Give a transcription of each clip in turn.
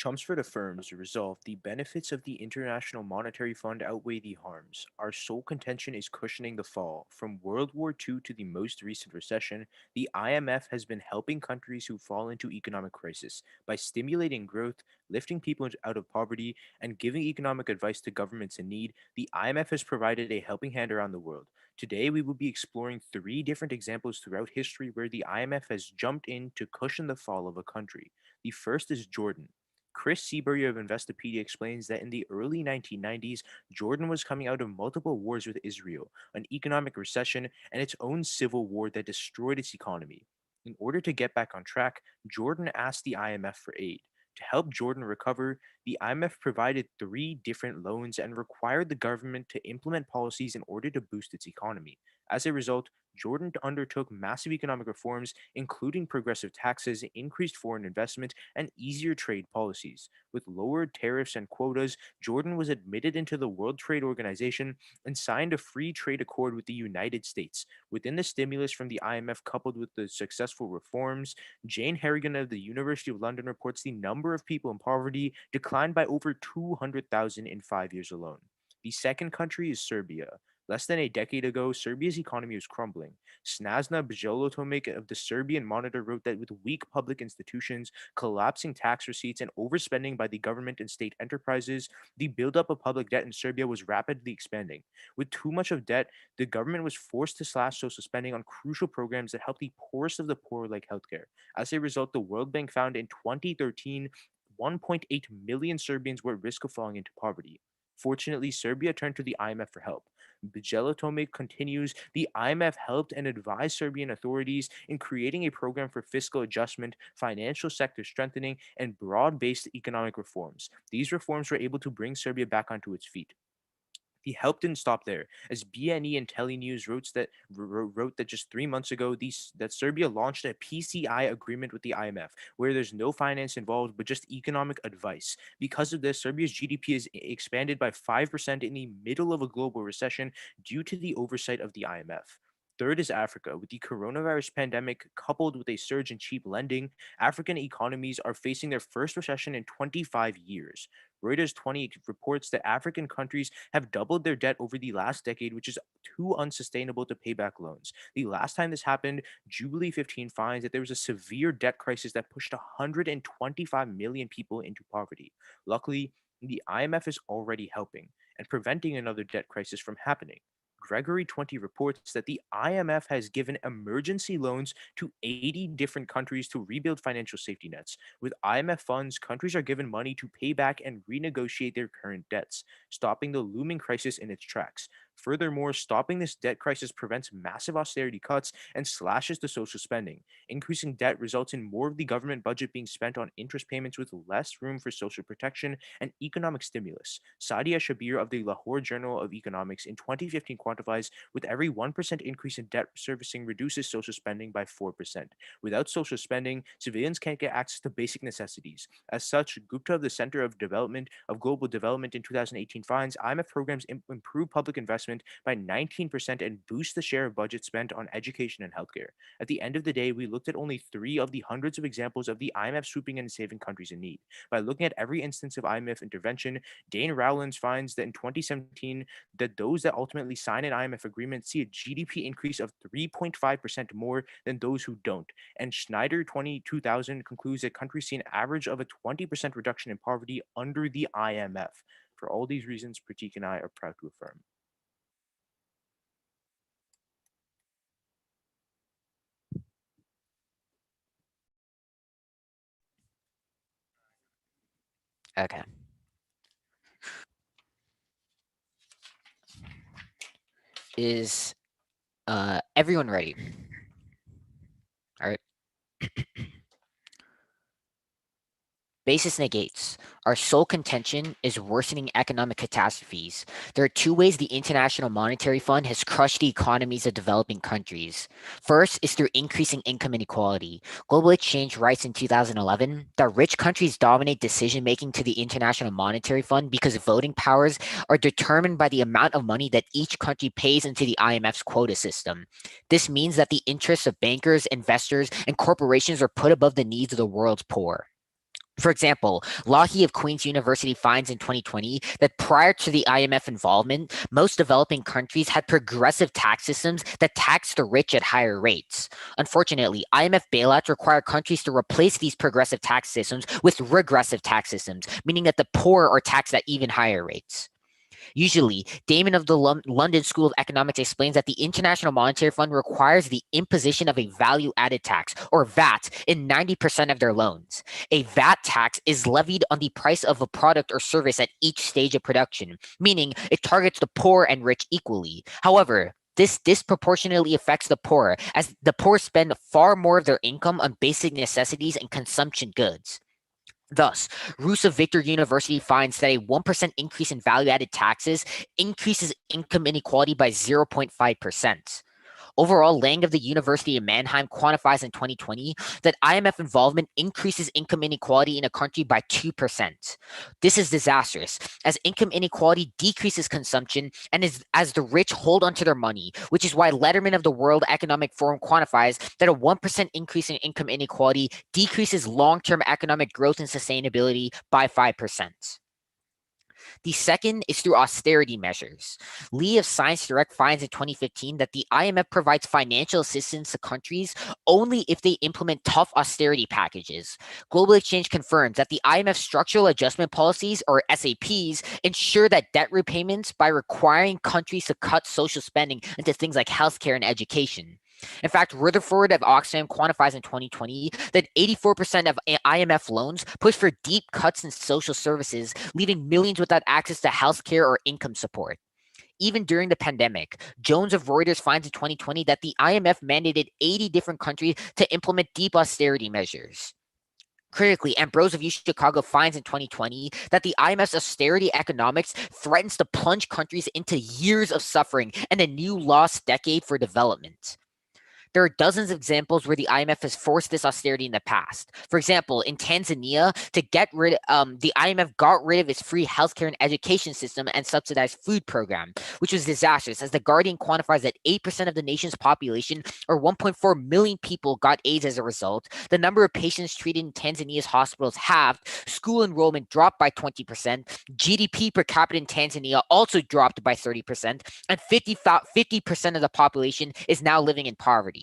Chelmsford affirms, resolve, the benefits of the International Monetary Fund outweigh the harms. Our sole contention is cushioning the fall. From World War II to the most recent recession, the IMF has been helping countries who fall into economic crisis by stimulating growth, lifting people out of poverty, and giving economic advice to governments in need. The IMF has provided a helping hand around the world. Today, we will be exploring three different examples throughout history where the IMF has jumped in to cushion the fall of a country. The first is Jordan. Chris Seabury of Investopedia explains that in the early 1990s, Jordan was coming out of multiple wars with Israel, an economic recession, and its own civil war that destroyed its economy. In order to get back on track, Jordan asked the IMF for aid. To help Jordan recover, the IMF provided three different loans and required the government to implement policies in order to boost its economy. As a result, Jordan undertook massive economic reforms, including progressive taxes, increased foreign investment, and easier trade policies. With lowered tariffs and quotas, Jordan was admitted into the World Trade Organization and signed a free trade accord with the United States. Within the stimulus from the IMF, coupled with the successful reforms, Jane Harrigan of the University of London reports the number of people in poverty declined by over 200,000 in 5 years alone. The second country is Serbia. Less than a decade ago, Serbia's economy was crumbling. Snazna Bjelotomic of the Serbian Monitor wrote that with weak public institutions, collapsing tax receipts, and overspending by the government and state enterprises, the buildup of public debt in Serbia was rapidly expanding. With too much of debt, the government was forced to slash social spending on crucial programs that helped the poorest of the poor, like healthcare. As a result, the World Bank found in 2013 1.8 million Serbians were at risk of falling into poverty. Fortunately, Serbia turned to the IMF for help. Bjelotome continues, the IMF helped and advised Serbian authorities in creating a program for fiscal adjustment, financial sector strengthening, and broad based economic reforms. These reforms were able to bring Serbia back onto its feet. The help didn't stop there, as BNE and Telenews wrote that just 3 months ago, that Serbia launched a PCI agreement with the IMF, where there's no finance involved but just economic advice. Because of this, Serbia's GDP is expanded by 5% in the middle of a global recession due to the oversight of the IMF. Third is Africa. With the coronavirus pandemic coupled with a surge in cheap lending, African economies are facing their first recession in 25 years. Reuters 20 reports that African countries have doubled their debt over the last decade, which is too unsustainable to pay back loans. The last time this happened, Jubilee 15 finds that there was a severe debt crisis that pushed 125 million people into poverty. Luckily, the IMF is already helping and preventing another debt crisis from happening. Gregory 20 reports that the IMF has given emergency loans to 80 different countries to rebuild financial safety nets. With IMF funds, countries are given money to pay back and renegotiate their current debts, stopping the looming crisis in its tracks. Furthermore, stopping this debt crisis prevents massive austerity cuts and slashes the social spending. Increasing debt results in more of the government budget being spent on interest payments with less room for social protection and economic stimulus. Sadia Shabir of the Lahore Journal of Economics in 2015 quantifies with every 1% increase in debt servicing reduces social spending by 4%. Without social spending, civilians can't get access to basic necessities. As such, Gupta of the Center of Global Development in 2018 finds IMF programs improve public investment by 19% and boost the share of budget spent on education and healthcare. At the end of the day, we looked at only three of the hundreds of examples of the IMF swooping in and saving countries in need. By looking at every instance of IMF intervention, Dane Rowlands finds that in 2017, that those that ultimately sign an IMF agreement see a GDP increase of 3.5% more than those who don't. And Schneider 2000 concludes that countries see an average of a 20% reduction in poverty under the IMF. For all these reasons, Pratik and I are proud to affirm. Okay. Is everyone ready? All right. Basis negates. Our sole contention is worsening economic catastrophes. There are two ways the International Monetary Fund has crushed the economies of developing countries. First is through increasing income inequality. Global Exchange writes in 2011 that rich countries dominate decision making to the International Monetary Fund because voting powers are determined by the amount of money that each country pays into the IMF's quota system. This means that the interests of bankers, investors, and corporations are put above the needs of the world's poor. For example, Lockheed of Queen's University finds in 2020 that prior to the IMF involvement, most developing countries had progressive tax systems that taxed the rich at higher rates. Unfortunately, IMF bailouts require countries to replace these progressive tax systems with regressive tax systems, meaning that the poor are taxed at even higher rates. Usually, Damon of the London School of Economics explains that the International Monetary Fund requires the imposition of a value added tax, or VAT, in 90% of their loans. A VAT tax is levied on the price of a product or service at each stage of production, meaning it targets the poor and rich equally. However, this disproportionately affects the poor, as the poor spend far more of their income on basic necessities and consumption goods. Thus, Rusa Victor University finds that a 1% increase in value added taxes increases income inequality by 0.5%. Overall, Lang of the University of Mannheim quantifies in 2020 that IMF involvement increases income inequality in a country by 2%. This is disastrous, as income inequality decreases consumption and as the rich hold onto their money, which is why Letterman of the World Economic Forum quantifies that a 1% increase in income inequality decreases long-term economic growth and sustainability by 5%. The second is through austerity measures. Lee of Science Direct finds in 2015 that the IMF provides financial assistance to countries only if they implement tough austerity packages. Global Exchange confirms that the IMF structural adjustment policies, or SAPs, ensure that debt repayments by requiring countries to cut social spending into things like healthcare and education. In fact, Rutherford of Oxfam quantifies in 2020 that 84% of IMF loans push for deep cuts in social services, leaving millions without access to healthcare or income support. Even during the pandemic, Jones of Reuters finds in 2020 that the IMF mandated 80 different countries to implement deep austerity measures. Critically, Ambrose of U Chicago finds in 2020 that the IMF's austerity economics threatens to plunge countries into years of suffering and a new lost decade for development. There are dozens of examples where the IMF has forced this austerity in the past. For example, in Tanzania, the IMF got rid of its free healthcare and education system and subsidized food program, which was disastrous, as the Guardian quantifies that 8% of the nation's population, or 1.4 million people, got AIDS as a result. The number of patients treated in Tanzania's hospitals halved, school enrollment dropped by 20%, GDP per capita in Tanzania also dropped by 30%, and 50% of the population is now living in poverty.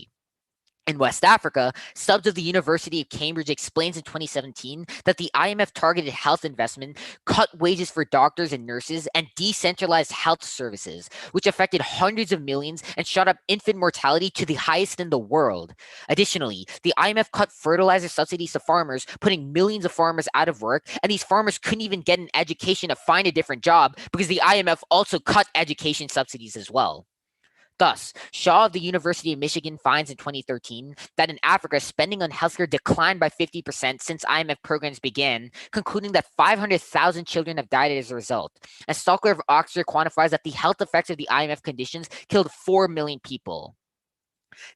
In West Africa, Stubbs of the University of Cambridge explains in 2017 that the IMF targeted health investment, cut wages for doctors and nurses, and decentralized health services, which affected hundreds of millions and shot up infant mortality to the highest in the world. Additionally, the IMF cut fertilizer subsidies to farmers, putting millions of farmers out of work, and these farmers couldn't even get an education to find a different job because the IMF also cut education subsidies as well. Thus, Shaw of the University of Michigan finds in 2013 that in Africa, spending on healthcare declined by 50% since IMF programs began, concluding that 500,000 children have died as a result. And Stalker of Oxford quantifies that the health effects of the IMF conditions killed 4 million people.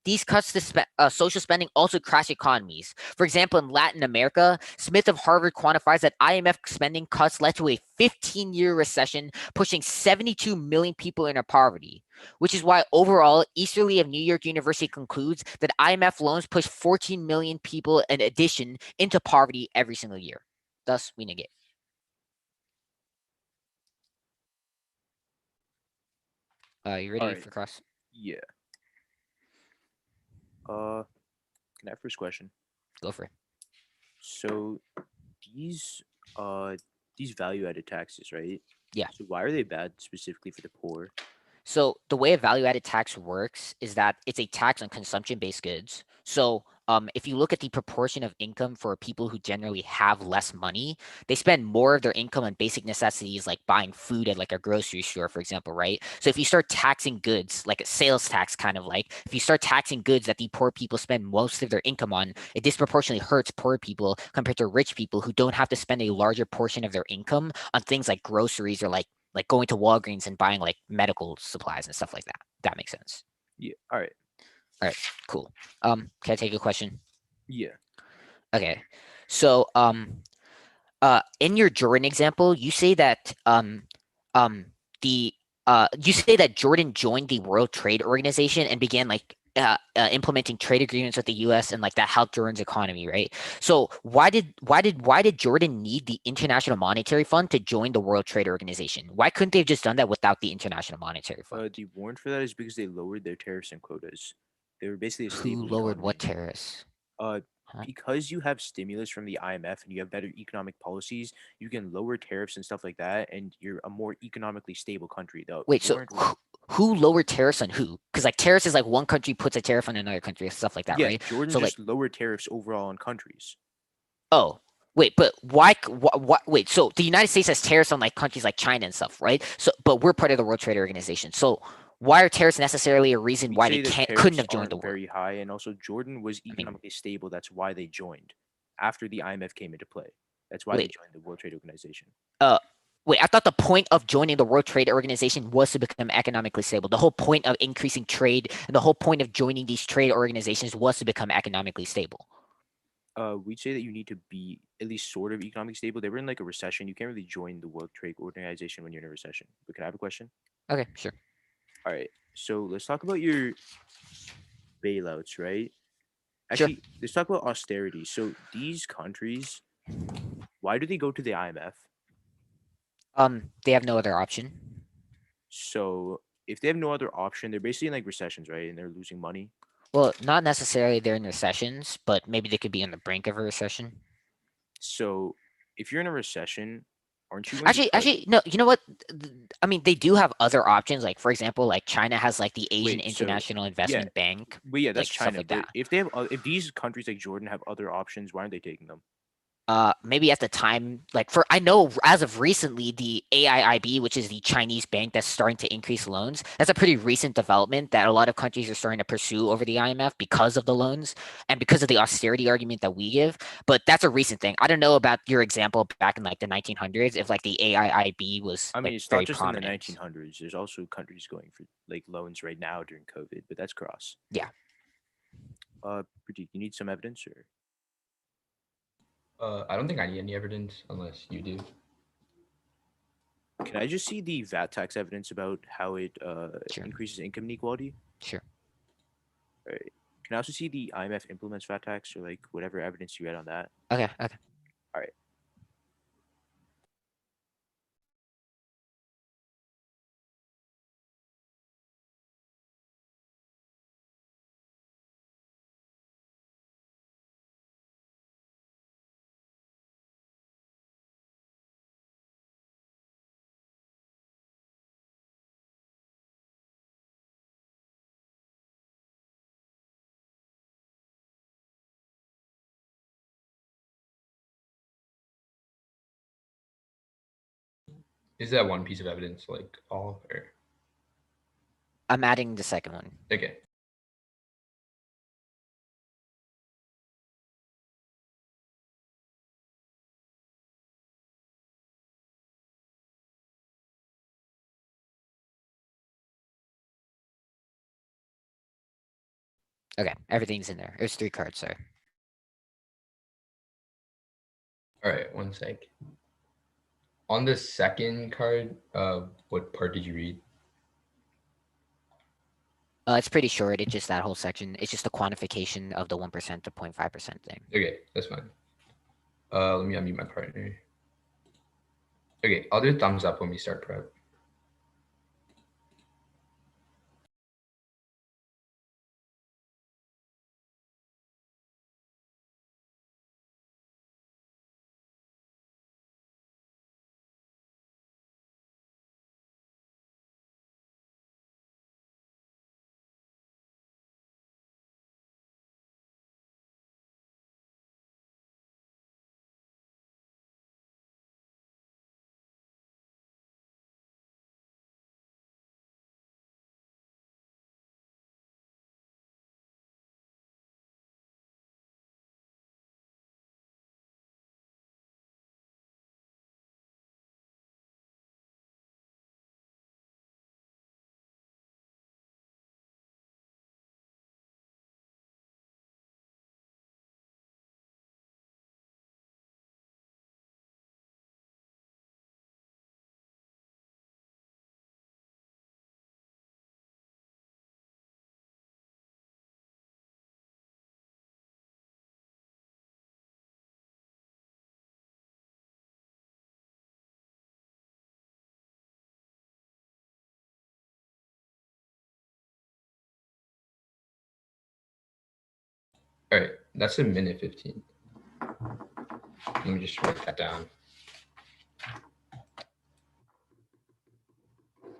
These cuts to social spending also crash economies. For example, in Latin America, Smith of Harvard quantifies that IMF spending cuts led to a 15-year recession, pushing 72 million people into poverty. Which is why overall, Easterly of New York University concludes that IMF loans push 14 million people in addition into poverty every single year. Thus, we negate. You All ready right. for cross? Yeah. Uh, can I have first question? Go for it. So these uh these value added taxes, right? Yeah. So why are they bad specifically for the poor? So the way a value-added tax works is that it's a tax on consumption-based goods. So if you look at the proportion of income for people who generally have less money, they spend more of their income on basic necessities like buying food at like a grocery store, for example, right? So if you start taxing goods, like a sales tax kind of like, if you start taxing goods that the poor people spend most of their income on, it disproportionately hurts poor people compared to rich people who don't have to spend a larger portion of their income on things like groceries or like going to Walgreens and buying like medical supplies and stuff like that. That makes sense. Yeah. All right. All right, cool. Can I take a question? Yeah. Okay. So, in your Jordan example, you say that the you say that Jordan joined the World Trade Organization and began like implementing trade agreements with the U.S. and like that helped Jordan's economy, right? So why did Jordan need the International Monetary Fund to join the World Trade Organization? Why couldn't they have just done that without the International Monetary Fund? The warrant for that is because they lowered their tariffs and quotas. They were basically a Who stable lowered what economy. tariffs? Uh, Huh? because you have stimulus from the IMF and you have better economic policies, you can lower tariffs and stuff like that, and you're a more economically stable country. The Wait, so warrant was who lowered tariffs on who? Because like tariffs is like one country puts a tariff on another country and stuff like that, yeah, right? Jordan So like, just lowered tariffs overall on countries. oh, wait, but why, wait, so the United States has tariffs on like countries like China and stuff, right? So, but we're part of the World Trade Organization. So why are tariffs necessarily a reason We'd why they say that couldn't tariffs have joined the aren't world? very high, and also Jordan was I mean, economically stable. That's why they joined after the IMF came into play. That's why they wait, joined the World Trade Organization. uh, wait, I thought the point of joining the World Trade Organization was to become economically stable. The whole point of increasing trade and the whole point of joining these trade organizations was to become economically stable. We'd say that you need to be at least sort of economically stable. They were in like a recession. You can't really join the World Trade Organization when you're in a recession. But can I have a question? Okay, sure. All right. So let's talk about your bailouts, right? Sure. Actually, let's talk about austerity. So these countries, why do they go to the IMF? They have no other option. So if they have no other option, they're basically in like recessions, right? And they're losing money. Well, not necessarily they're in recessions, but maybe they could be on the brink of a recession. So if you're in a recession, aren't you going to cut? Actually, no. You know what? I mean, they do have other options. Like, for example, like China has like the Asian Wait, so International yeah, Investment Bank, but yeah, that's like stuff China. like But that. if they have, if these countries like Jordan have other options, why aren't they taking them? Maybe at the time, like for I know as of recently, the AIIB, which is the Chinese bank that's starting to increase loans, that's a pretty recent development that a lot of countries are starting to pursue over the IMF because of the loans and because of the austerity argument that we give. But that's a recent thing. I don't know about your example back in like the 1900s, if like the AIIB was I mean, like it's not very just in the prominent. 1900s. There's also countries going for like loans right now during COVID, but that's cross. Yeah. Pratik, you need some evidence, or I don't think I need any evidence unless you do. can I just see the VAT tax evidence about how it Sure. increases income inequality? Sure. Right. Can I also see the IMF implements VAT tax or like whatever evidence you had on that? Okay. Okay. All right. Is that one piece of evidence like all or I'm adding the second one. okay? Okay. Everything's in there. It was 3 cards. Sorry. All right, one sec. On the second card, what part did you read? It's pretty short. It's just that whole section. It's just the quantification of the 1% to 0.5% thing. Okay, that's fine. Let me unmute my partner. Okay, I'll do thumbs up when we start prep. All right, that's a minute 15. Let me just write that down. All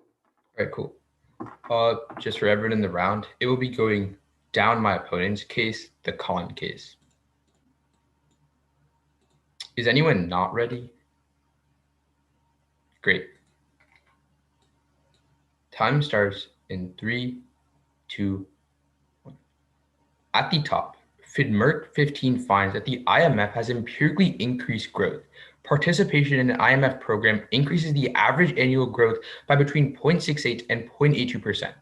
right, cool. Just for everyone in the round, it will be going down my opponent's case, the con case. Is anyone not ready? Great. Time starts in 3, 2, 1. At the top, FIDMERC 15 finds that the IMF has empirically increased growth. Participation in an IMF program increases the average annual growth by between 0.68 and 0.82%.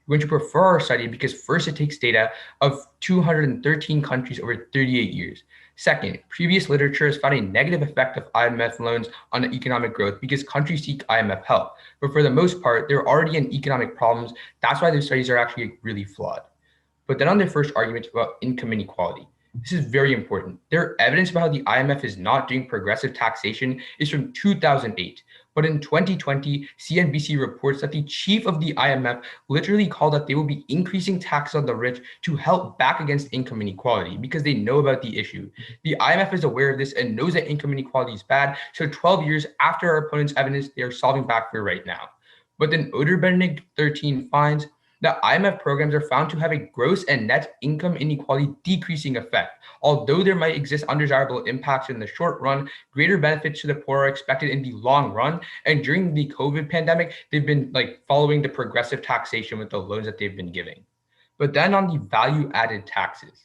We're going to prefer our study because first it takes data of 213 countries over 38 years. Second, previous literature has found a negative effect of IMF loans on economic growth because countries seek IMF help. But for the most part, they're already in economic problems. That's why those studies are actually really flawed. But then on their first argument about income inequality, this is very important. Their evidence about how the IMF is not doing progressive taxation is from 2008. But in 2020, CNBC reports that the chief of the IMF literally called that they will be increasing taxes on the rich to help back against income inequality because they know about the issue. The IMF is aware of this and knows that income inequality is bad. So 12 years after our opponent's evidence, they are solving back for right now. But then Benedict 13 finds the IMF programs are found to have a gross and net income inequality decreasing effect. Although there might exist undesirable impacts in the short run, greater benefits to the poor are expected in the long run. And during the COVID pandemic, they've been following the progressive taxation with the loans that they've been giving. But then on the value added taxes,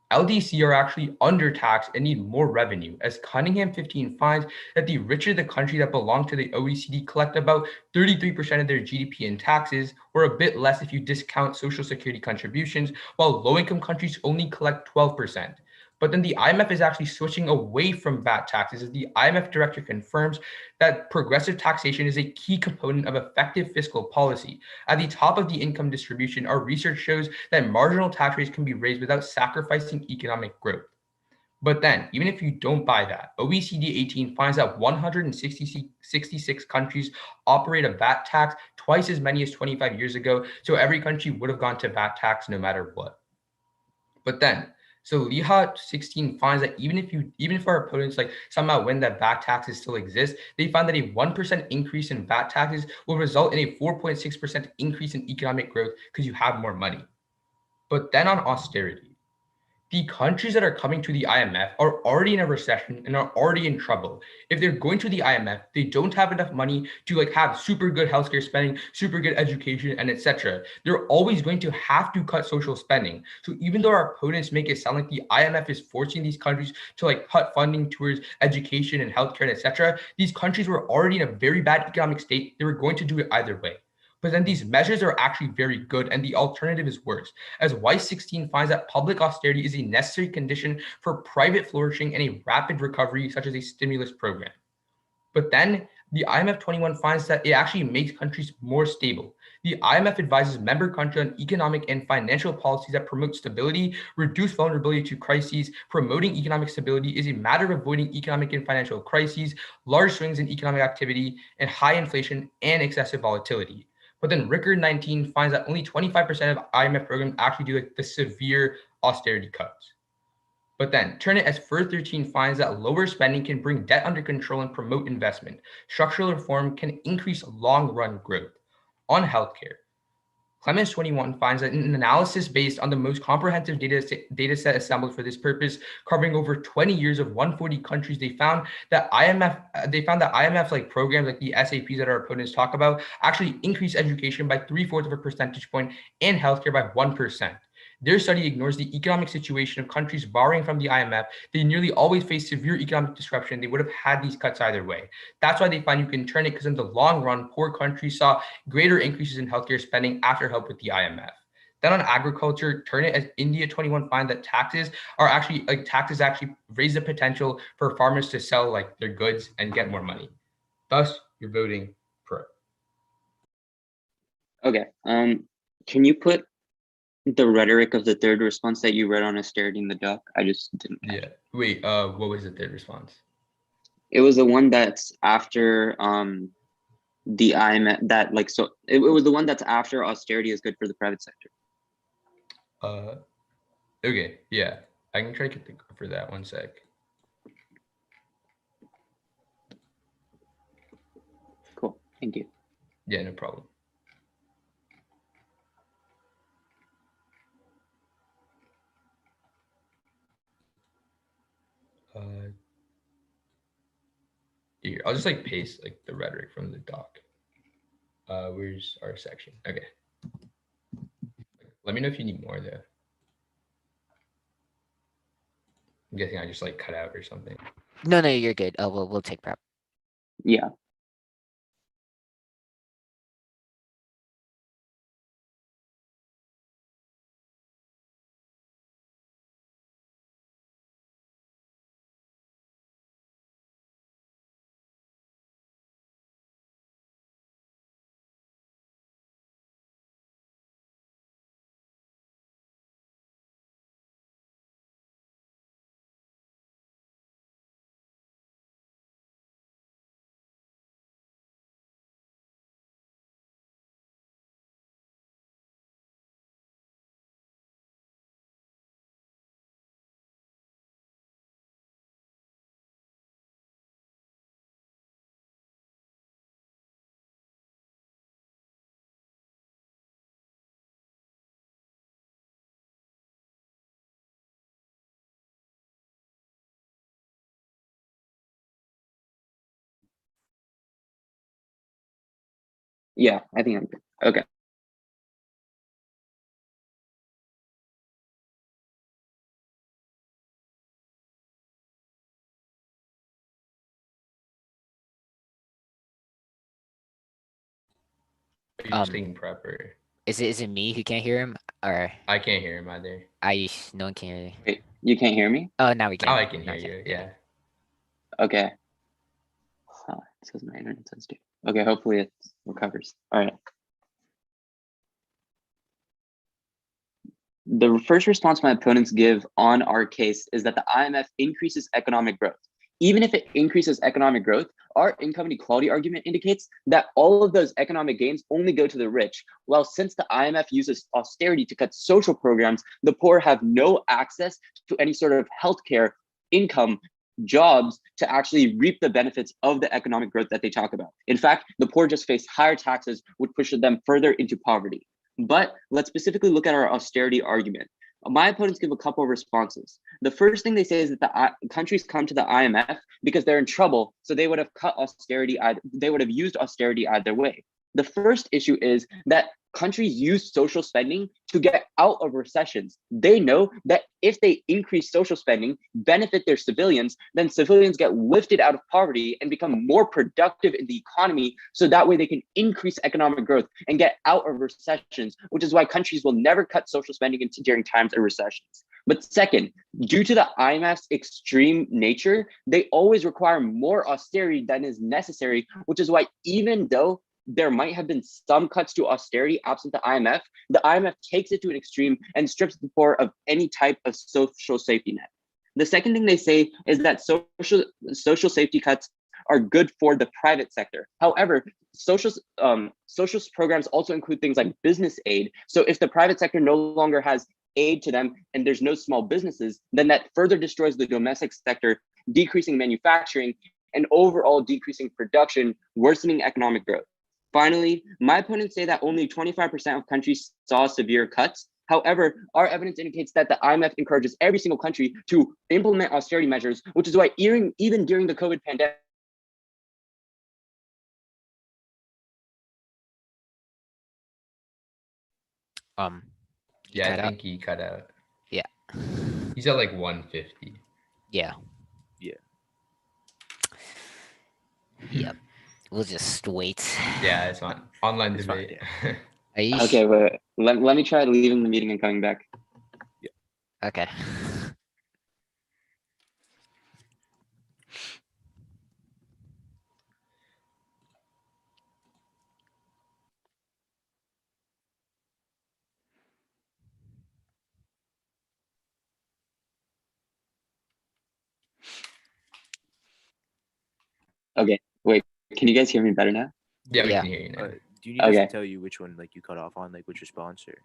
LDC are actually undertaxed and need more revenue, as Cunningham 15 finds that the richer the country that belong to the OECD collect about 33% of their GDP in taxes, or a bit less if you discount Social Security contributions, while low-income countries only collect 12%. But then the IMF is actually switching away from VAT taxes, as the IMF director confirms that progressive taxation is a key component of effective fiscal policy. At the top of the income distribution, our research shows that marginal tax rates can be raised without sacrificing economic growth. But then, even if you don't buy that, OECD 18 finds that 166 countries operate a VAT tax, twice as many as 25 years ago. So every country would have gone to VAT tax no matter what. But then, so Liha 16 finds that even if our opponents somehow win that VAT taxes still exist, they found that a 1% increase in VAT taxes will result in a 4.6% increase in economic growth because you have more money. But then on austerity, the countries that are coming to the IMF are already in a recession and are already in trouble. If they're going to the IMF, they don't have enough money to have super good healthcare spending, super good education, and etc. They're always going to have to cut social spending. So even though our opponents make it sound like the IMF is forcing these countries to cut funding towards education and healthcare, and etc., these countries were already in a very bad economic state. They were going to do it either way. But then these measures are actually very good, and the alternative is worse, as Weiss 16 finds that public austerity is a necessary condition for private flourishing and a rapid recovery, such as a stimulus program. But then the IMF 21 finds that it actually makes countries more stable. The IMF advises member countries on economic and financial policies that promote stability, reduce vulnerability to crises. Promoting economic stability is a matter of avoiding economic and financial crises, large swings in economic activity, and high inflation and excessive volatility. But then Rickard 19 finds that only 25% of IMF programs actually do the severe austerity cuts. But then Turner as Fur 13 finds that lower spending can bring debt under control and promote investment. Structural reform can increase long-run growth. On healthcare, Clemens 21 finds that an analysis based on the most comprehensive data set assembled for this purpose, covering over 20 years of 140 countries, they found that IMF programs like the SAPs that our opponents talk about actually increase education by 3/4 of a percentage point and healthcare by 1%. Their study ignores the economic situation of countries borrowing from the IMF. They nearly always face severe economic disruption. They would have had these cuts either way. That's why they find you can turn it, because in the long run, poor countries saw greater increases in healthcare spending after help with the IMF. Then on agriculture, turn it as India 21 find that taxes actually raise the potential for farmers to sell their goods and get more money. Thus, you're voting pro. Okay. Can you put the rhetoric of the third response that you read on austerity in the doc? I just didn't catch it. Wait, what was the third response? It was the one that's after the IMF, it was the one that's after austerity is good for the private sector. Okay, yeah. I can try to get for that 1 sec. Cool. Thank you. Yeah, no problem. Here, I'll just like paste like the rhetoric from the doc. Where's our section? Okay. Let me know if you need more though. I'm guessing I just like cut out or something. No, you're good. We'll take prep. Yeah. Yeah, I think I'm good. Okay. Are you just taking prep or? Is it me who can't hear him, or I can't hear him either. no one can hear you? Wait, you can't hear me? Oh, now we can. Now I can Now hear we you. Yeah. Okay. Huh, it says my internet says too. Okay, hopefully it recovers. All right. The first response my opponents give on our case is that the IMF increases economic growth. Even if it increases economic growth, our income inequality argument indicates that all of those economic gains only go to the rich. While since the IMF uses austerity to cut social programs, the poor have no access to any sort of healthcare, income, jobs to actually reap the benefits of the economic growth that they talk about. In fact, the poor just face higher taxes, which pushes them further into poverty. But let's specifically look at our austerity argument. My opponents give a couple of responses. The first thing they say is that the countries come to the IMF because they're in trouble, so they would have cut austerity. They would have used austerity either way. The first issue is that countries use social spending to get out of recessions. They know that if they increase social spending, benefit their civilians, then civilians get lifted out of poverty and become more productive in the economy. So that way they can increase economic growth and get out of recessions, which is why countries will never cut social spending during times of recessions. But second, due to the IMF's extreme nature, they always require more austerity than is necessary, which is why even though there might have been some cuts to austerity absent the IMF takes it to an extreme and strips the poor of any type of social safety net. The second thing they say is that social safety cuts are good for the private sector. However, social programs also include things like business aid. So if the private sector no longer has aid to them and there's no small businesses, then that further destroys the domestic sector, decreasing manufacturing and overall decreasing production, worsening economic growth. Finally, my opponents say that only 25% of countries saw severe cuts. However, our evidence indicates that the IMF encourages every single country to implement austerity measures, which is why even during the COVID pandemic, Yeah, I think he cut out. Yeah. He's at like 150. Yeah. Yeah. Yep. We'll just wait. Yeah, it's fine. Online It's fine, debate. okay, wait. Let me try leaving the meeting and coming back. Yeah. Okay. Okay, wait. Can you guys hear me better now? Yeah, we Yeah. can hear you now. Do you need us Okay. to tell you which one like you cut off on, like which response or?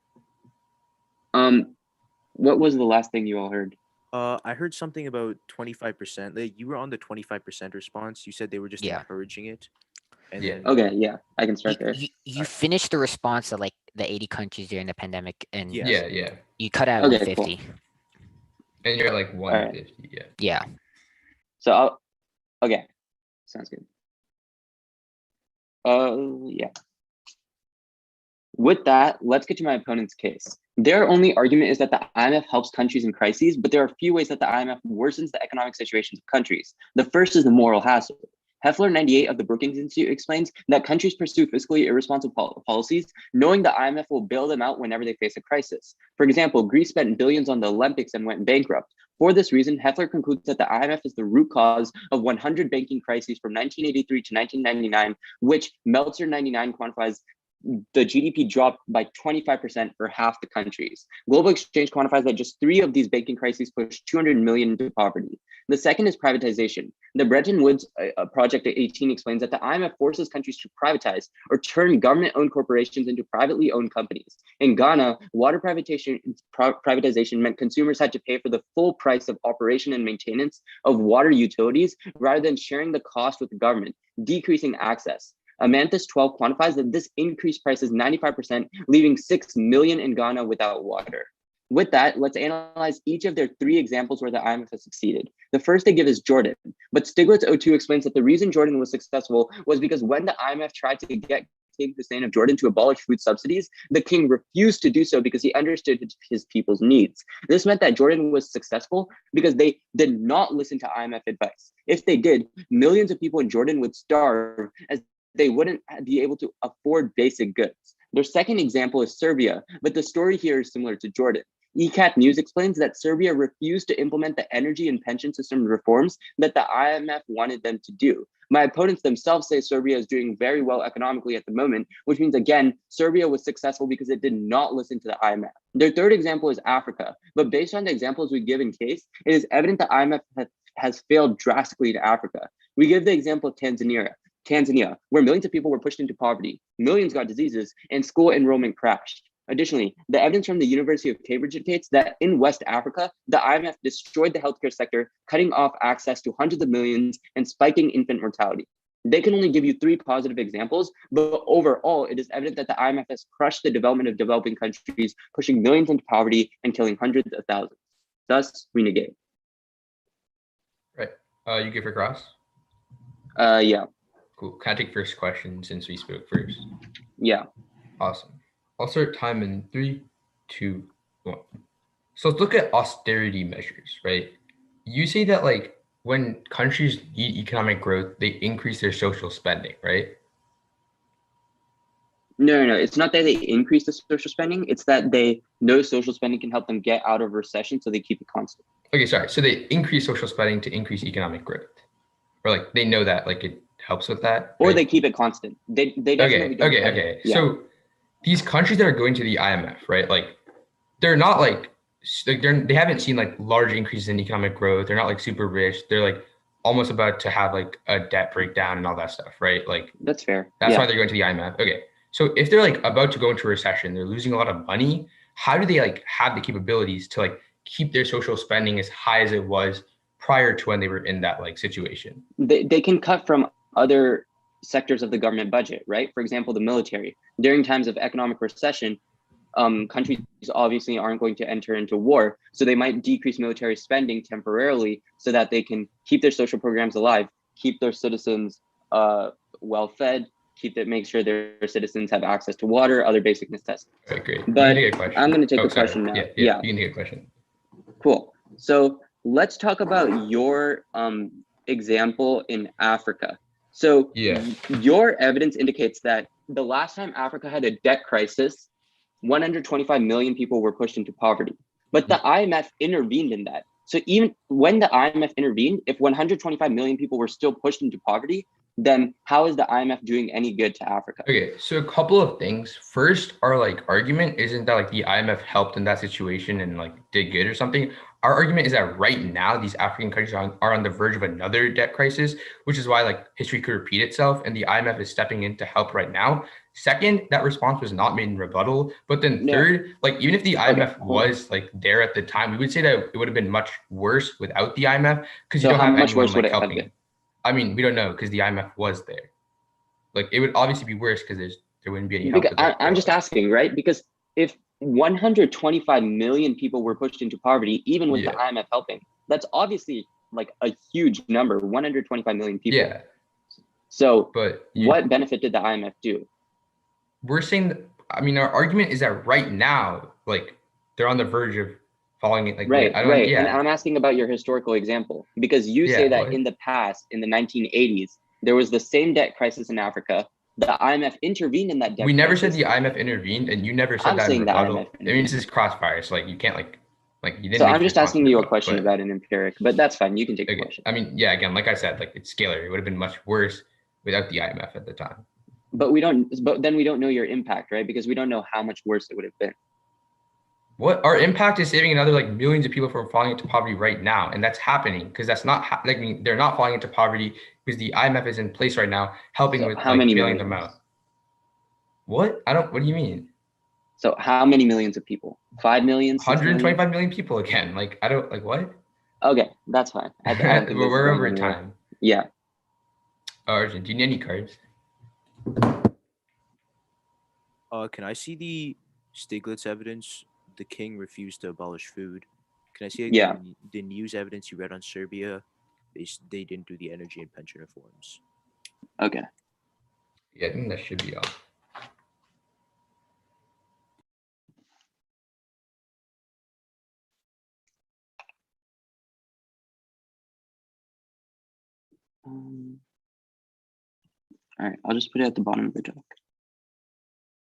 What was the last thing you all heard? I heard something about 25%. Like, you were on the 25% response. You said they were just Yeah. encouraging it, and Yeah. then Okay, yeah, I can You start there. you finished the response of like the 80 countries during the pandemic, and yes, Yeah. you cut out at Okay, cool. 150. And you're like All right. 150. Yeah. Yeah. So okay, sounds good. Yeah. With that, let's get to my opponent's case. Their only argument is that the IMF helps countries in crises, but there are a few ways that the IMF worsens the economic situations of countries. The first is the moral hazard. Heffler 98 of the Brookings Institute explains that countries pursue fiscally irresponsible policies, knowing the IMF will bail them out whenever they face a crisis. For example, Greece spent billions on the Olympics and went bankrupt. For this reason, Heffler concludes that the IMF is the root cause of 100 banking crises from 1983 to 1999, which Meltzer 99 quantifies the GDP dropped by 25% for half the countries. Global Exchange quantifies that just 3 of these banking crises pushed 200 million into poverty. The second is privatization. The Bretton Woods Project 18 explains that the IMF forces countries to privatize or turn government-owned corporations into privately owned companies. In Ghana, water privatization meant consumers had to pay for the full price of operation and maintenance of water utilities rather than sharing the cost with the government, decreasing access. Amanthus 12 quantifies that this increased prices 95%, leaving 6 million in Ghana without water. With that, let's analyze each of their 3 examples where the IMF has succeeded. The first they give is Jordan, but Stiglitz 02 explains that the reason Jordan was successful was because when the IMF tried to get King Hussein of Jordan to abolish food subsidies, the king refused to do so because he understood his people's needs. This meant that Jordan was successful because they did not listen to IMF advice. If they did, millions of people in Jordan would starve as they wouldn't be able to afford basic goods. Their second example is Serbia, but the story here is similar to Jordan. ECAT News explains that Serbia refused to implement the energy and pension system reforms that the IMF wanted them to do. My opponents themselves say Serbia is doing very well economically at the moment, which means, again, Serbia was successful because it did not listen to the IMF. Their third example is Africa, but based on the examples we give in case, it is evident the IMF has failed drastically in Africa. We give the example of Tanzania, where millions of people were pushed into poverty, millions got diseases, and school enrollment crashed. Additionally, the evidence from the University of Cambridge indicates that in West Africa, the IMF destroyed the healthcare sector, cutting off access to hundreds of millions and spiking infant mortality. They can only give you 3 positive examples, but overall, it is evident that the IMF has crushed the development of developing countries, pushing millions into poverty and killing hundreds of thousands. Thus, we negate. Right. You give for cross? Yeah. Cool. Can I take first question since we spoke first? Yeah. Awesome. I'll start time in 3, 2, 1. So let's look at austerity measures, right? You say that like when countries need economic growth, they increase their social spending, right? No. It's not that they increase the social spending. It's that they know social spending can help them get out of recession, so they keep it constant. Okay, sorry. So they increase social spending to increase economic growth, or like they know that like it helps with that, Or right? they keep it constant. They definitely don't. Okay. Yeah. So these countries that are going to the IMF, right? Like they're not like they haven't seen like large increases in economic growth. They're not like super rich. They're like almost about to have like a debt breakdown and all that stuff, right? Like That's fair. that's Yeah. why they're going to the IMF. Okay. So if they're like about to go into a recession, they're losing a lot of money. How do they like have the capabilities to like keep their social spending as high as it was prior to when they were in that like situation? They can cut from other sectors of the government budget, right? For example, the military. During times of economic recession, countries obviously aren't going to enter into war, so they might decrease military spending temporarily so that they can keep their social programs alive, keep their citizens well fed, make sure their citizens have access to water, other basic necessities. Okay, great. But You can take a question. I'm going to take Oh, a sorry. question now. Yeah. You can take a question. Cool. So let's talk about your example in Africa. So Yeah. your evidence indicates that the last time Africa had a debt crisis, 125 million people were pushed into poverty. But the IMF intervened in that. So even when the IMF intervened, if 125 million people were still pushed into poverty, then how is the IMF doing any good to Africa? Okay, so a couple of things. First, our like argument isn't that like the IMF helped in that situation and like did good or something. our argument is that right now these African countries are on the verge of another debt crisis, which is why like history could repeat itself, and the IMF is stepping in to help right now. Second, that response was not made in rebuttal. But then No. third, like even if the IMF hold on. was like there at the time, we would say that it would have been much worse without the IMF because you So don't how have much anyone worse would like it have helping. been? I mean, we don't know because the IMF was there. Like it would obviously be worse because there wouldn't be any help. Because I'm just asking, right? Because if 125 million people were pushed into poverty, even with the IMF helping, that's obviously like a huge number, 125 million people. Yeah. So But what benefit did the IMF do? We're saying, I mean, our argument is that right now, like they're on the verge of falling in. Like, Right, I don't, right. yeah, And I'm asking about your historical example because you say that what? in the past, in the 1980s, there was the same debt crisis in Africa. The IMF intervened in that debt We never crisis. said the IMF intervened, and you never said I'm that in saying the rebuttal. IMF I mean, this is crossfire, so like you can't like you didn't So make I'm the just response asking in you a rebuttal, question but about an empiric, but that's fine. You can take the okay. question. I mean, yeah, again, like I said, like it's scalar. It would have been much worse without the IMF at the time. But then we don't know your impact, right? Because we don't know how much worse it would have been. What our impact is saving another like millions of people from falling into poverty right now, and that's happening because that's not like I mean, they're not falling into poverty because the IMF is in place right now, helping So with how like many bailing them millions? out. What? I don't. What do you mean? So how many millions of people? 5 million, 6 million? 125 million people again. Like I don't like what? Okay, that's fine. I don't think this is We're going over anywhere. time. Yeah. Arjun, do you need any cards? Can I see the Stiglitz evidence? The king refused to abolish food. Can I see like, Yeah. the news evidence you read on Serbia? They didn't do the energy and pension reforms. Okay. Yeah, I think that should be all. All right, I'll just put it at the bottom of the doc.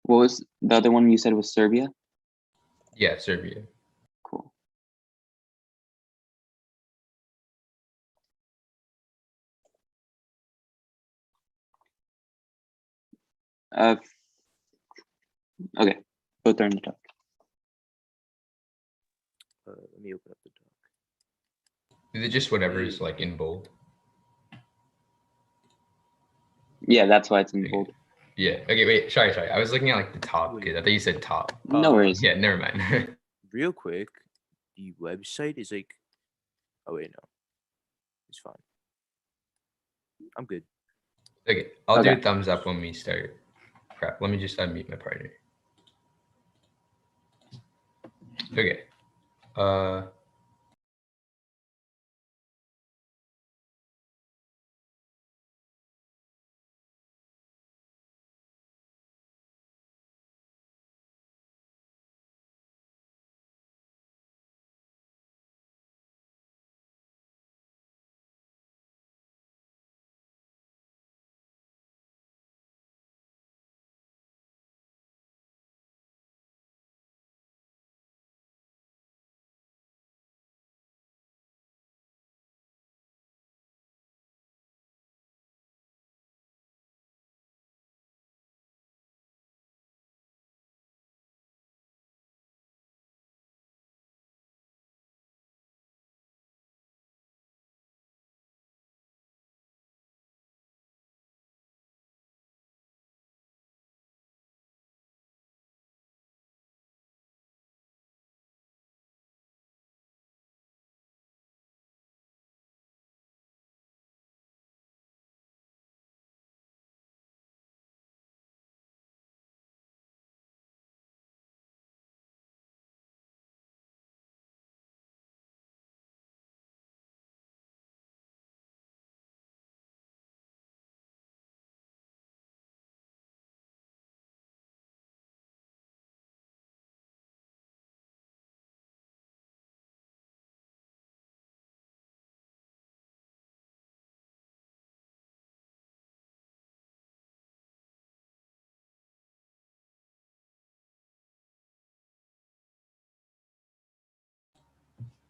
What was the other one you said was Serbia? Yeah, Serbia. Cool. Okay, both are in the doc. Let me open up the doc. Is it just whatever is like in bold? Yeah, that's why it's in bold. Yeah. Okay. Wait. Sorry. I was looking at like the top because I thought you said top. No worries. Yeah. Never mind. Real quick, the website is like. Oh wait, no. It's fine. I'm good. Okay. I'll do a thumbs up when we start. Crap. Let me just unmute my partner. Okay.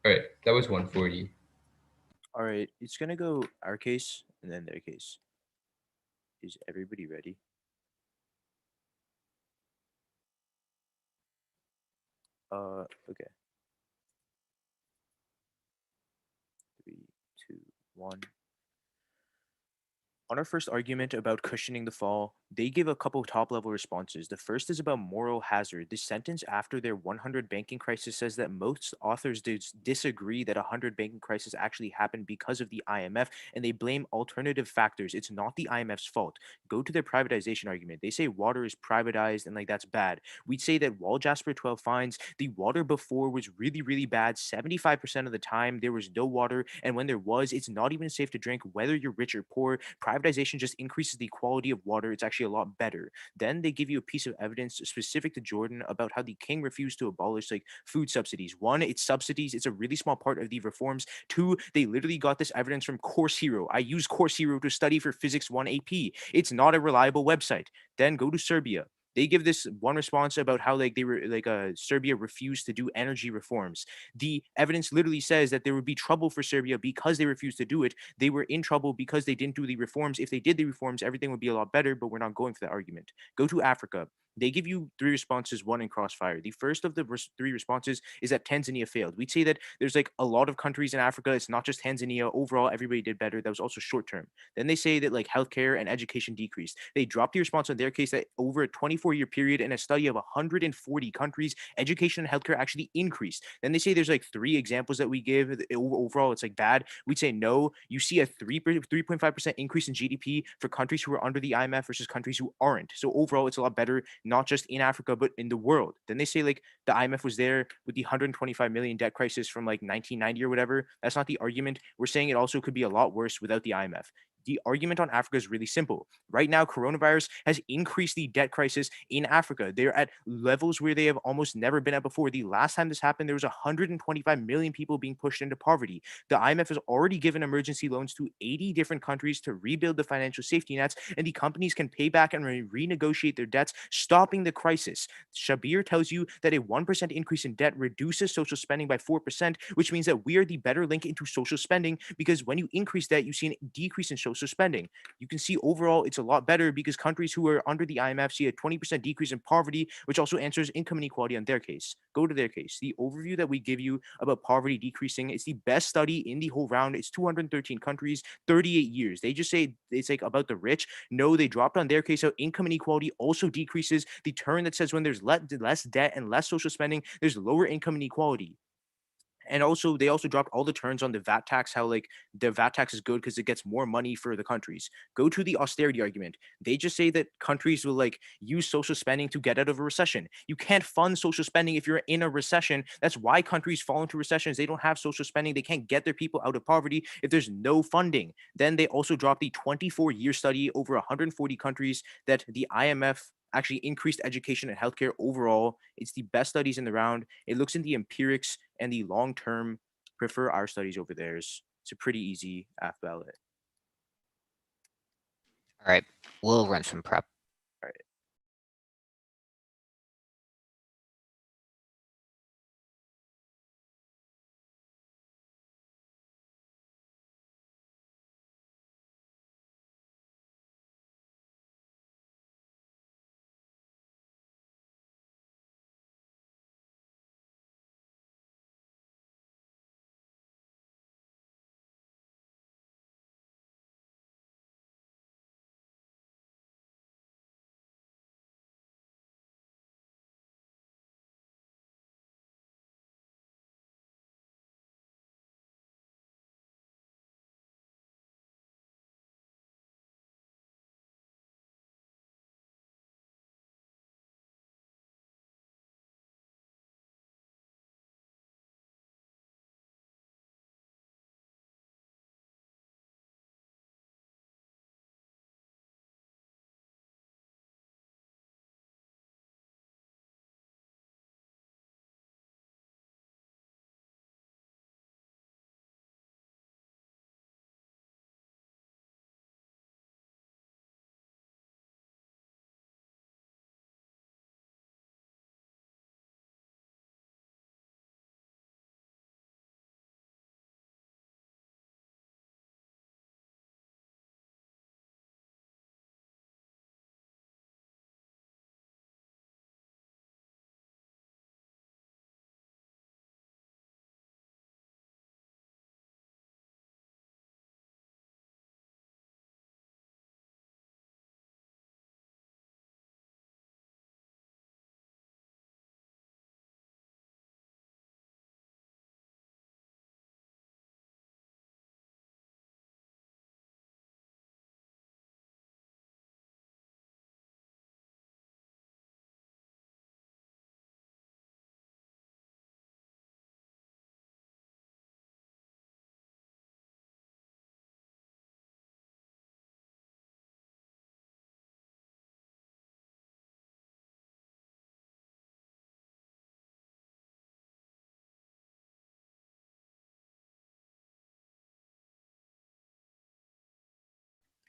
All right. That was 140. All right, it's gonna go our case and then their case. Is everybody ready? Okay. One. On our first argument about cushioning the fall, they give a couple top level responses. The first is about moral hazard. The sentence after their 100 banking crisis says that most authors disagree that a 100 banking crisis actually happened because of the IMF, and they blame alternative factors. It's not the IMF's fault. Go to their privatization argument. They say water is privatized and like that's bad. We'd say that while Jasper 12 finds the water before was really, really bad, 75% of the time there was no water, and when there was, it's not even safe to drink, whether you're rich or poor. Privatization just increases the quality of water. It's actually a lot better. Then they give you a piece of evidence specific to Jordan about how the king refused to abolish like food subsidies. One, it's subsidies. It's a really small part of the reforms. Two, they literally got this evidence from Course Hero. I use Course Hero to study for Physics 1 AP. It's not a reliable website. Then go to Serbia. They give this one response about how like they were like Serbia refused to do energy reforms. The evidence literally says that there would be trouble for Serbia because they refused to do it. They were in trouble because they didn't do the reforms. If they did the reforms, everything would be a lot better, but we're not going for that argument. Go to Africa. They give you three responses, one in crossfire. The first of the three responses is that Tanzania failed. We'd say that there's like a lot of countries in Africa. It's not just Tanzania. Overall, everybody did better. That was also short term. Then they say that like healthcare and education decreased. They dropped the response on their case that over a 24-year period in a study of 140 countries, education and healthcare actually increased. Then they say there's like three examples that we give. Overall, it's like bad. We'd say no. You see a 3.5% increase in GDP for countries who are under the IMF versus countries who aren't. So overall, it's a lot better, not just in Africa, but in the world. Then they say like the IMF was there with the 125 million debt crisis from like 1990 or whatever. That's not the argument. We're saying it also could be a lot worse without the IMF. The argument on Africa is really simple. Right now, coronavirus has increased the debt crisis in Africa. They're at levels where they have almost never been at before. The last time this happened, there was 125 million people being pushed into poverty. The IMF has already given emergency loans to 80 different countries to rebuild the financial safety nets, and the companies can pay back and renegotiate their debts, stopping the crisis. Shabir tells you that a 1% increase in debt reduces social spending by 4%, which means that we are the better link into social spending, because when you increase debt, you see a decrease in social spending. You can see overall it's a lot better because countries who are under the IMF see a 20% decrease in poverty, which also answers income inequality on their case. Go to their case. The overview that we give you about poverty decreasing, it's the best study in the whole round. It's 213 countries, 38 years. They just say it's like about the rich. No, they dropped on their case how income inequality also decreases. The turn that says when there's less debt and less social spending, there's lower income inequality. And also, they also dropped all the turns on the VAT tax, how like the VAT tax is good because it gets more money for the countries. Go to the austerity argument. They just say that countries will like use social spending to get out of a recession. You can't fund social spending if you're in a recession. That's why countries fall into recessions. They don't have social spending. They can't get their people out of poverty if there's no funding. Then they also dropped the 24-year study over 140 countries that the IMF actually increased education and healthcare overall. It's the best studies in the round. It looks in the empirics and the long term. Prefer our studies over theirs. It's a pretty easy AF ballot. All right, we'll run some prep. All right.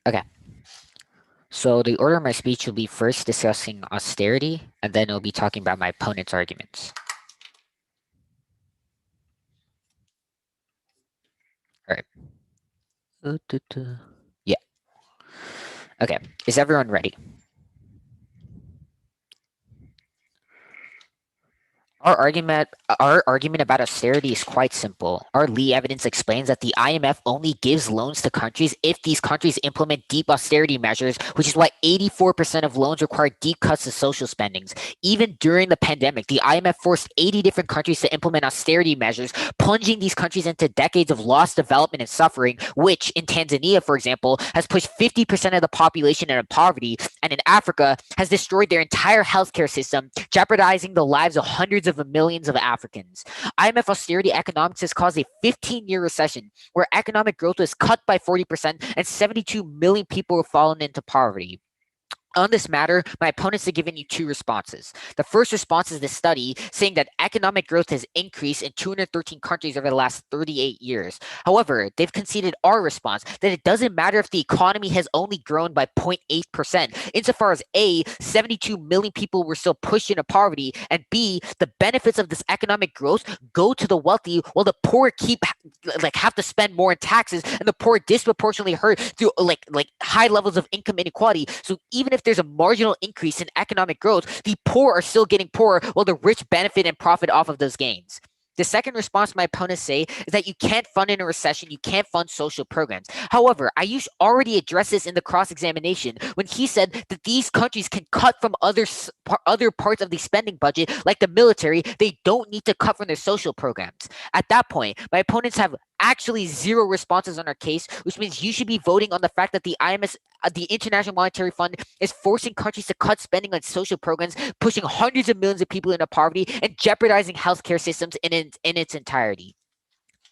Okay. So the order of my speech will be first discussing austerity, and then I'll be talking about my opponent's arguments. All right. Yeah. Okay. Is everyone ready? Our argument about austerity is quite simple. Our Lee evidence explains that the IMF only gives loans to countries if these countries implement deep austerity measures, which is why 84% of loans require deep cuts to social spendings. Even during the pandemic, the IMF forced 80 different countries to implement austerity measures, plunging these countries into decades of lost development and suffering, which in Tanzania, for example, has pushed 50% of the population into poverty, and in Africa has destroyed their entire healthcare system, jeopardizing the lives of hundreds of millions of Africans. IMF austerity economics has caused a 15-year recession where economic growth was cut by 40% and 72 million people have fallen into poverty. On this matter, my opponents have given you two responses. The first response is the study saying that economic growth has increased in 213 countries over the last 38 years. However, they've conceded our response that it doesn't matter if the economy has only grown by 0.8%, insofar as A, 72 million people were still pushed into poverty, and B, the benefits of this economic growth go to the wealthy while the poor have to spend more in taxes, and the poor disproportionately hurt through high levels of income inequality. So even if there's a marginal increase in economic growth, the poor are still getting poorer while the rich benefit and profit off of those gains. The second response my opponents say is that you can't fund in a recession, you can't fund social programs. However, Ayush already addressed this in the cross-examination when he said that these countries can cut from other parts of the spending budget, like the military. They don't need to cut from their social programs. At that point, my opponents have actually zero responses on our case, which means you should be voting on the fact that the the International Monetary Fund, is forcing countries to cut spending on social programs, pushing hundreds of millions of people into poverty, and jeopardizing healthcare systems in its entirety.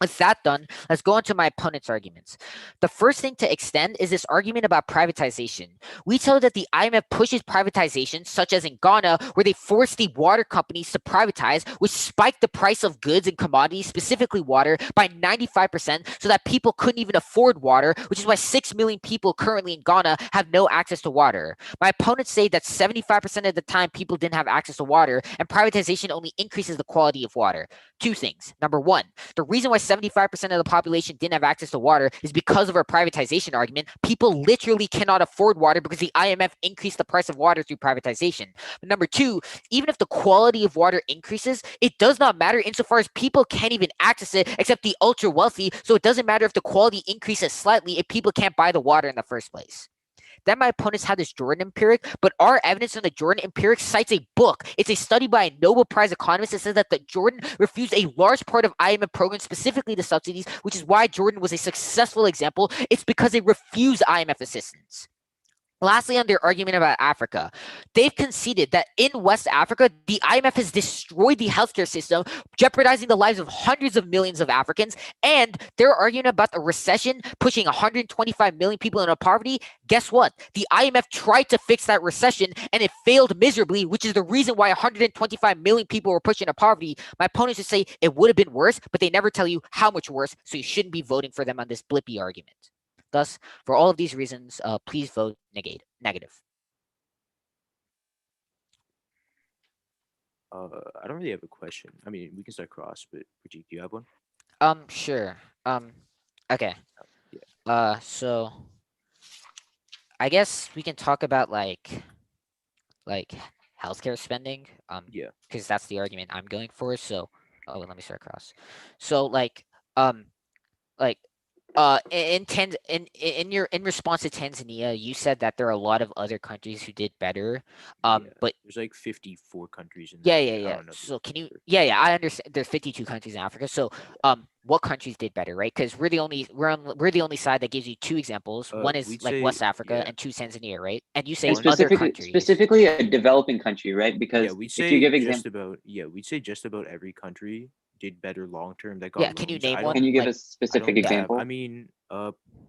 With that done, let's go on to my opponent's arguments. The first thing to extend is this argument about privatization. We tell that the IMF pushes privatization, such as in Ghana, where they force the water companies to privatize, which spiked the price of goods and commodities, specifically water, by 95%, so that people couldn't even afford water, which is why 6 million people currently in Ghana have no access to water. My opponents say that 75% of the time people didn't have access to water, and privatization only increases the quality of water. Two things. Number one, the reason why 75% of the population didn't have access to water is because of our privatization argument. People literally cannot afford water because the IMF increased the price of water through privatization. But number two, even if the quality of water increases, it does not matter insofar as people can't even access it except the ultra wealthy. So it doesn't matter if the quality increases slightly if people can't buy the water in the first place. Then my opponents had this Jordan empiric, but our evidence on the Jordan empiric cites a book. It's a study by a Nobel Prize economist that says that the Jordan refused a large part of IMF programs, specifically the subsidies, which is why Jordan was a successful example. It's because they refused IMF assistance. Lastly, on their argument about Africa, they've conceded that in West Africa, the IMF has destroyed the healthcare system, jeopardizing the lives of hundreds of millions of Africans. And they're arguing about a recession pushing 125 million people into poverty. Guess what? The IMF tried to fix that recession and it failed miserably, which is the reason why 125 million people were pushed into poverty. My opponents would say it would have been worse, but they never tell you how much worse, so you shouldn't be voting for them on this blippy argument. Thus, for all of these reasons, please vote negative. I don't really have a question. I mean, we can start cross, but Prajeet, do you have one? Sure. Okay. Yeah. So I guess we can talk about like healthcare spending. Yeah. Because that's the argument I'm going for. So, let me start cross. So um, like in response to Tanzania, you said that there are a lot of other countries who did better. Yeah. But There's like 54 countries in yeah, that. yeah, I yeah. don't know. So can you? Yeah, yeah. I understand. There's 52 countries in Africa. So what countries did better, right? Because we're the only side that gives you two examples. One is We'd like say West Africa, yeah. and two Tanzania, right? And you say And One other specifically, countries. specifically a developing country, right? Yeah, Because we'd if you say give just example, about we'd say just about every country did better long term that got Yeah, can you loans. name can one? you give Like, a specific I yeah. don't have. I example? mean,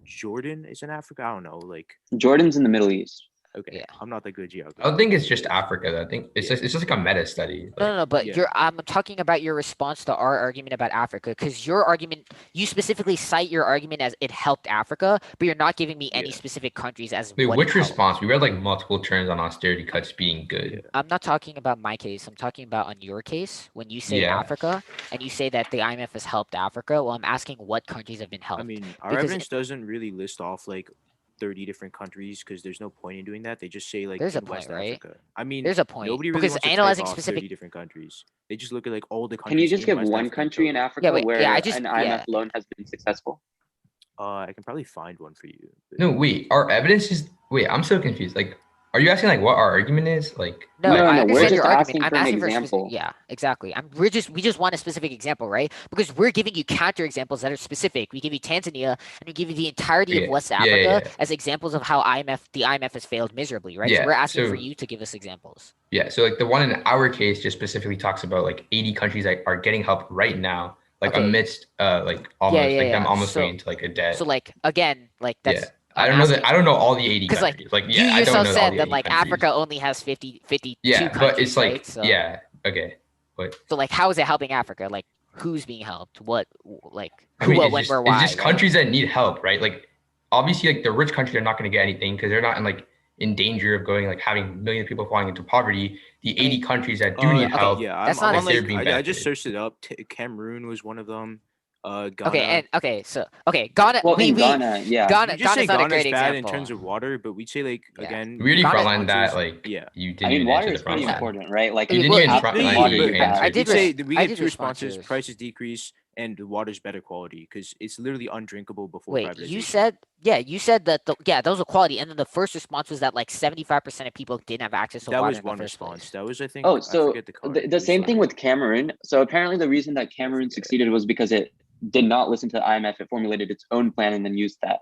Jordan is in Africa. I don't know. Like Jordan's in the Middle East. Okay, Yeah. I'm not that good at I geography. don't think it's just Africa. Though. I think it's Yeah. just like a meta study. No, Like, no, but Yeah. I'm talking about your response to our argument about Africa, because your argument, you specifically cite your argument as it helped Africa, but you're not giving me any Yeah. specific countries as wait, what it which helped. response? We read like multiple terms on austerity cuts being good. Yeah. I'm not talking about my case. I'm talking about on your case when you say Yeah. Africa and you say that the IMF has helped Africa. Well, I'm asking what countries have been helped. I mean, our Because evidence doesn't really list off like 30 different countries because there's no point in doing that. They just say like There's a in point, West right? Africa. I mean, There's a point nobody really because wants to type analyzing off specific. 30 different countries. They just look at like all the Can you countries just in give West one Africa in country in total. Africa wait, where yeah, I just an IMF yeah. loan has been successful? I can probably find one for you. but- No, wait. Our evidence is. Wait, I'm so confused. Like, are you asking like what our argument is? Like, No, No, I no, we're understand just your argument. asking I'm for an asking for a specific. example. Yeah, exactly. We just want a specific example, right? Because we're giving you counter examples that are specific. We give you Tanzania and we give you the entirety of Okay, West yeah, Africa yeah. as examples of how the IMF has failed miserably, right? So Yeah, we're asking for so- you to give us examples. yeah. So like the one in our case just specifically talks about like 80 countries that are getting help right now, like Okay. amidst like almost yeah, like them yeah. almost So- going into like a debt. So like again, like that's yeah. I don't know that. I don't know all the 80 because like countries. Like, you yeah, I don't yourself know all said the that 80 like countries. Africa only has 52 Yeah, countries, but it's like right? So yeah, okay. But so like how is it helping Africa? Like who's being helped? What like I who, mean, what, it's when, just where, it's why? just Right? countries that need help, right? Like obviously, like the rich countries are not going to get anything because they're not in like in danger of going like having millions of people falling into poverty. The 80 countries that do need okay, help, Yeah, That's I'm not on they're like being I just benefited. searched it up. Cameroon was one of them. Ghana. Ghana. Well, in Ghana, yeah. Ghana. You just say Ghana's not a Ghana's great bad example. in terms of water, but we'd say like Yeah. again. We already Ghana- frontlined that. responses- Like yeah. you I didn't mean, even water answer is the pretty frontline. important, right? Like, You didn't Well, even after frontline water, the you answer. have I did We'd say res- we I get did two responses: responses. prices decrease and the water's better quality because it's literally undrinkable before Wait, privatization. you said that those are quality, and then the first response was that like 75% of people didn't have access to that water was in the one first response. place. That was I think. Oh, I so forget the card. It the was same like- thing with Cameroon. So apparently the reason that Cameroon forget. succeeded was because it did not listen to the IMF. It formulated its own plan and then used that.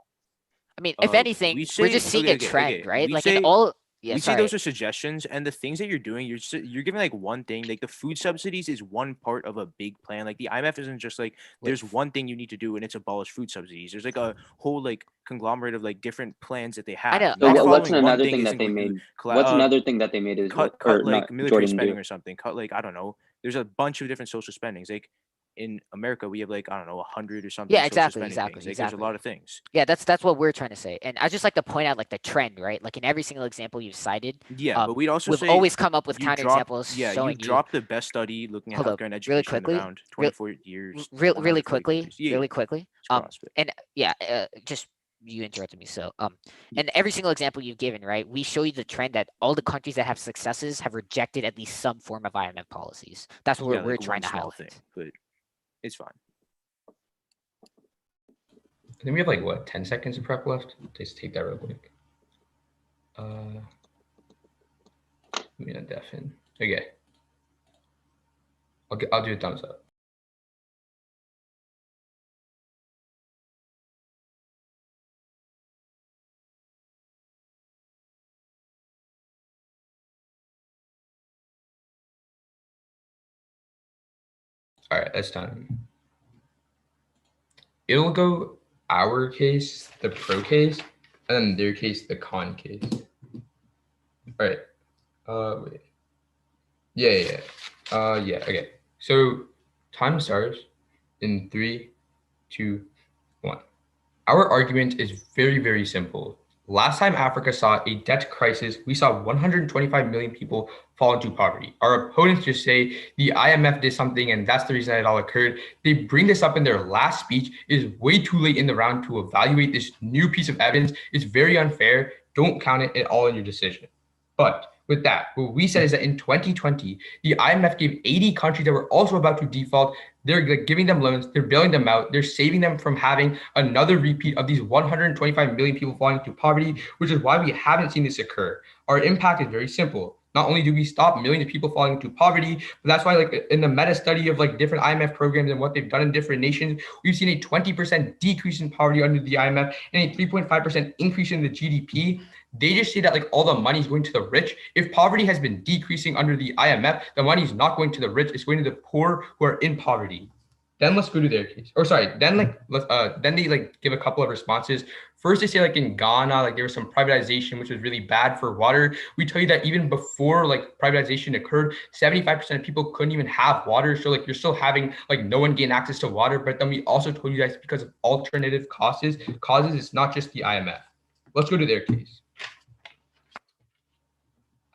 I mean, if we anything, we're say- just seeing okay, a trend, okay. right? We Like say- in all. Yeah, we say sorry. those are suggestions, and the things that you're doing, you're giving like one thing. Like the food subsidies is one part of a big plan. Like the IMF isn't just like there's one thing you need to do and it's abolish food subsidies. There's like a whole like conglomerate of like different plans that they have. know. So Not what's following one another thing that isn't they going to made? What's another thing that they made is cut or like not military Jordan spending do. or something. Cut like I don't know. There's a bunch of different social spendings. Like in America, we have like I don't know 100 or something. Yeah, social exactly, spending exactly, things. Like, there's a lot of things. Yeah, that's what we're trying to say, and I just like to point out like the trend, right? Like in every single example you've cited, Yeah, but we'd also we've say always come up with you counter drop- examples Yeah, showing you dropped the best study looking at Hold up, healthcare and really education quickly, around 24 years. really 140 quickly, countries. Yeah, really quickly. it's CrossFit. And yeah, just you interrupted me. So and every single example you've given, right? We show you the trend that all the countries that have successes have rejected at least some form of IMF policies. That's what Yeah, we're like trying one to small highlight. thing, but it's fine. I think we have like what 10 seconds of prep left. Just take that real quick. Let me not deafen. Okay. I'll do a thumbs up. All right, that's done. It'll go our case, the pro case, and then their case, the con case. All right. Wait. Yeah. Yeah. Okay. So time starts in 3, 2, 1. Our argument is very, very simple. Last time Africa saw a debt crisis, we saw 125 million people fall into poverty. Our opponents just say the IMF did something and that's the reason that it all occurred. They bring this up in their last speech. It is way too late in the round to evaluate this new piece of evidence. It's very unfair. Don't count it at all in your decision. But with that, what we said is that in 2020, the IMF gave 80 countries that were also about to default. They're giving them loans, they're bailing them out, they're saving them from having another repeat of these 125 million people falling into poverty, which is why we haven't seen this occur. Our impact is very simple. Not only do we stop millions of people falling into poverty, but that's why like in the meta study of like different IMF programs and what they've done in different nations, we've seen a 20% decrease in poverty under the IMF and a 3.5% increase in the GDP. They just say that like all the money is going to the rich. If poverty has been decreasing under the IMF, the money is not going to the rich. It's going to the poor who are in poverty. Then let's go to their case. Or sorry, then like then they like give a couple of responses First, they say like in Ghana, like there was some privatization, which was really bad for water. We tell you that even before like privatization occurred, 75% of people couldn't even have water. So like you're still having like no one gain access to water. But then we also told you guys because of alternative causes, it's not just the IMF. Let's go to their case.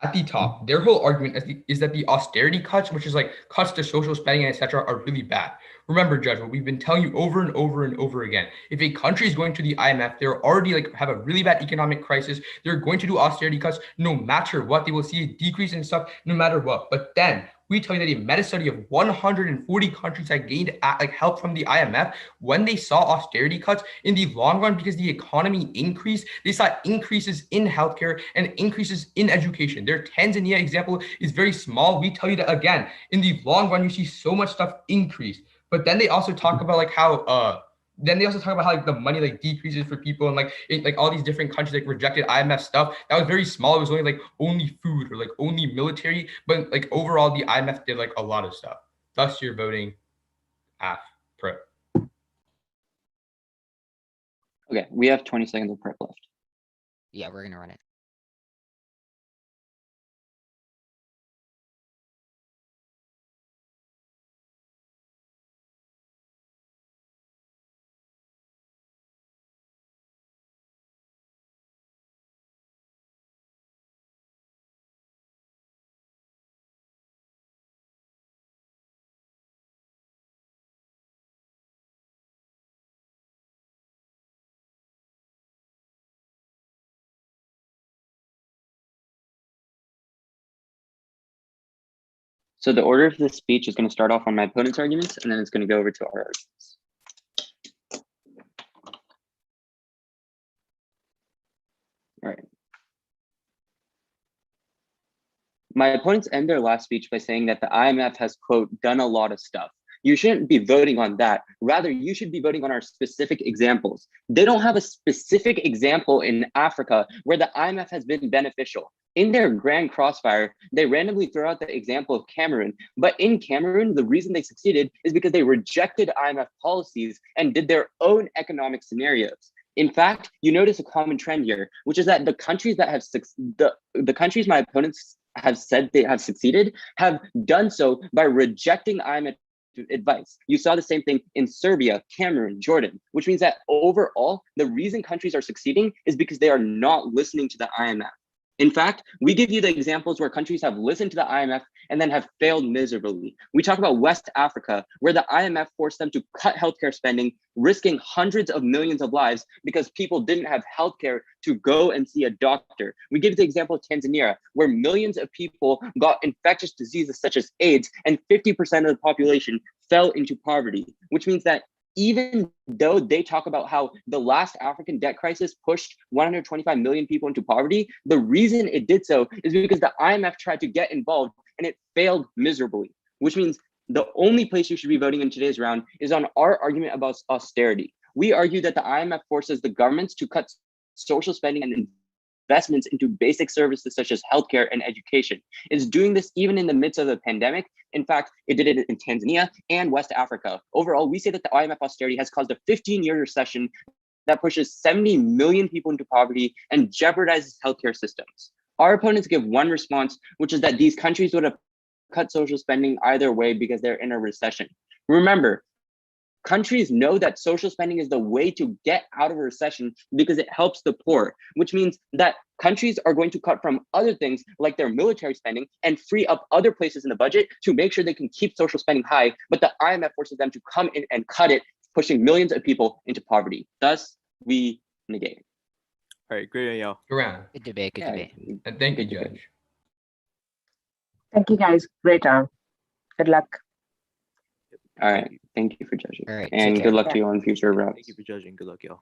At the top, their whole argument is that the austerity cuts, which is like cuts to social spending and etc., are really bad. Remember, Judge, what we've been telling you over and over and over again. If a country is going to the IMF, they're already like have a really bad economic crisis. They're going to do austerity cuts no matter what. They will see a decrease in stuff no matter what. But then we tell you that a meta study of 140 countries that gained like help from the IMF when they saw austerity cuts in the long run because the economy increased, they saw increases in healthcare and increases in education. Their Tanzania example is very small. We tell you that again, in the long run, you see so much stuff increase. But then they also talk about like how like the money like decreases for people and like all these different countries like rejected IMF stuff. That was very small. It was only like only food or like only military, but like overall the IMF did like a lot of stuff. Thus you're voting pro. Okay, we have 20 seconds of prep left. Yeah, we're gonna run it. So the order of the speech is going to start off on my opponent's arguments, and then it's going to go over to our arguments. All right. My opponents end their last speech by saying that the IMF has, quote, done a lot of stuff. You shouldn't be voting on that. Rather, you should be voting on our specific examples. They don't have a specific example in Africa where the IMF has been beneficial. In their grand crossfire, they randomly throw out the example of Cameroon. But in Cameroon, the reason they succeeded is because they rejected IMF policies and did their own economic scenarios. In fact, you notice a common trend here, which is that the countries that have the countries my opponents have said they have succeeded have done so by rejecting IMF advice. You saw the same thing in Serbia, Cameroon, Jordan, which means that overall, the reason countries are succeeding is because they are not listening to the IMF. In fact, we give you the examples where countries have listened to the IMF and then have failed miserably. We talk about West Africa, where the IMF forced them to cut healthcare spending, risking hundreds of millions of lives because people didn't have healthcare to go and see a doctor. We give the example of Tanzania, where millions of people got infectious diseases such as AIDS, and 50% of the population fell into poverty, which means that even though they talk about how the last African debt crisis pushed 125 million people into poverty, the reason it did so is because the IMF tried to get involved and it failed miserably, which means the only place you should be voting in today's round is on our argument about austerity. We argue that the IMF forces the governments to cut social spending and investments into basic services such as healthcare and education. It's doing this even in the midst of the pandemic. In fact, it did it in Tanzania and West Africa. Overall, we say that the IMF austerity has caused a 15-year recession that pushes 70 million people into poverty and jeopardizes healthcare systems. Our opponents give one response, which is that these countries would have cut social spending either way because they're in a recession. Remember, countries know that social spending is the way to get out of a recession because it helps the poor, which means that countries are going to cut from other things like their military spending and free up other places in the budget to make sure they can keep social spending high, but the IMF forces them to come in and cut it, pushing millions of people into poverty. Thus, we negate. All right, great, y'all. Around. Good debate. Good debate. And thank you, Judge. Thank you, guys. Great round. Good luck. All right. Thank you for judging. All right, And take good care. luck to you on future routes. Thank you for judging. Good luck, y'all.